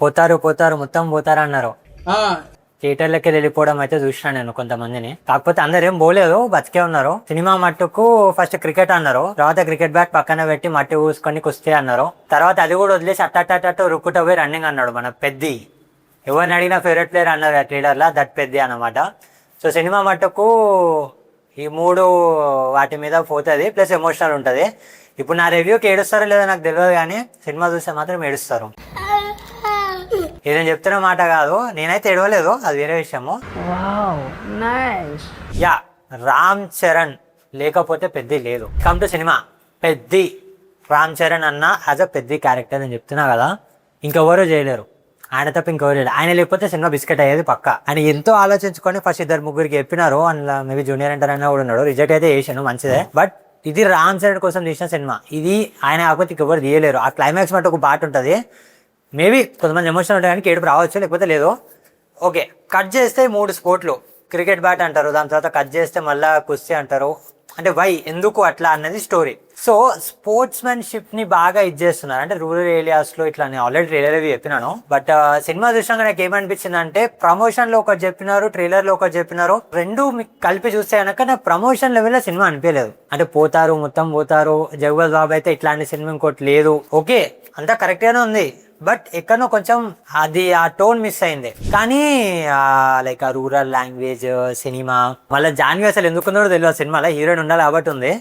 పోతారు పోతారు మొత్తం పోతారు అన్నారు. థియేటర్లకి వెళ్ళిపోవడం అయితే చూసినా నేను కొంతమందిని. కాకపోతే అందరు ఏం పోలేదు, బతికే ఉన్నారు. సినిమా మట్టుకు ఫస్ట్ క్రికెట్ అన్నారు, తర్వాత క్రికెట్ బ్యాట్ పక్కన పెట్టి మట్టి ఊసుకొని కుస్తీ అన్నారు. తర్వాత అది కూడా వదిలేసి అట్టట్టు రుక్కుట పోయి రన్నింగ్ అన్నాడు మన పెద్ది. ఎవరిని అడిగినా ఫేవరెట్ ప్లేయర్ అన్నారు ఆ ట్రేడర్లా, దట్ పెద్ది అనమాట. సో సినిమా మట్టుకు ఈ మూడు వాటి మీద పోతుంది, ప్లస్ ఎమోషనల్ ఉంటుంది. ఇప్పుడు నా రివ్యూకి ఏడుస్తారో లేదో నాకు తెలియదు, కానీ సినిమా చూస్తే మాత్రం ఏడుస్తారు. ఏదైనా చెప్తున్న మాట కాదు, నేనైతే ఏడవలేదు, అది వేరే విషయము. యా, రామ్ చరణ్ లేకపోతే పెద్ది లేదు. Come to cinema. Peddi Ram Charan అన్న యాజ్ అ పెద్ది క్యారెక్టర్ నేను చెప్తున్నా కదా, ఇంకెవరూ చేయలేరు. ఆయన తప్ప ఇంకెవరు చేయలేరు. ఆయన లేకపోతే సినిమా బిస్కెట్ అయ్యేది పక్క. ఆయన ఎంతో ఆలోచించుకొని ఫస్ట్ 2-3 చెప్పినారు, అందులో మేబీ జూనియర్ ఎంటర్ అయినా కూడా ఉన్నాడు. రిజెక్ట్ అయితే చేసాను, మంచిదే. బట్ ఇది రామ్ చరణ్ కోసం తీసిన సినిమా, ఇది ఆయన కాకపోతే ఇంకెవరు తీయలేరు. ఆ క్లైమాక్స్ మటు ఒక పాట ఉంటుంది, మేబీ కొంతమంది ఎమోషనల్ ఉంటాయని ఏడుపు రావచ్చు, లేకపోతే లేదు. ఓకే, కట్ చేస్తే 3 స్పోర్ట్లు, క్రికెట్ బ్యాట్ అంటారు, దాని తర్వాత కట్ చేస్తే మళ్ళీ కుస్తీ అంటారు. అంటే వై, ఎందుకు అట్లా అన్నది స్టోరీ. సో స్పోర్ట్స్ మ్యాన్షిప్ ని బాగా చేస్తున్నారు. అంటే రూరల్ ఏరియాస్ లో ఇట్లా నేను ఆల్రెడీ ట్రైలర్ అవి చెప్పినాను. బట్ సినిమా చూసినాక నాకు ఏమనిపించింది అంటే, ప్రమోషన్ లో ఒకటి చెప్పినారు, ట్రైలర్ లో ఒకటి చెప్పినారు, రెండు కలిపి చూస్తే కనుక నాకు ప్రమోషన్ లెవెల్ లో సినిమా అనిపించలేదు. అంటే పోతారు మొత్తం పోతారు, జగపతి బాబు అయితే ఇట్లాంటి సినిమా ఇంకోటి లేదు. ఓకే, అంతా కరెక్ట్ గానే ఉంది, బట్ ఎక్కడో కొంచెం అది ఆ టోన్ మిస్ అయింది. కానీ లైక్ ఆ రూరల్ లాంగ్వేజ్ సినిమా, మళ్ళీ జాన్వి అసలు ఎందుకుందో తెలియదు సినిమాలో, హీరోయిన్ ఉండాలి కాబట్టి ఉంది.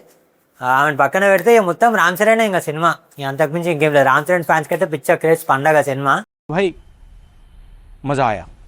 ఆమె పక్కన పెడితే మొత్తం రామ్ చరణ్ ఇంకా సినిమా, అంతకుమించి ఇంకేం లేదు. రామ్ చరణ్ ఫ్యాన్స్ కైతే పిక్చర్ క్రేజ్ పండగ సినిమా. भाई मजा आया.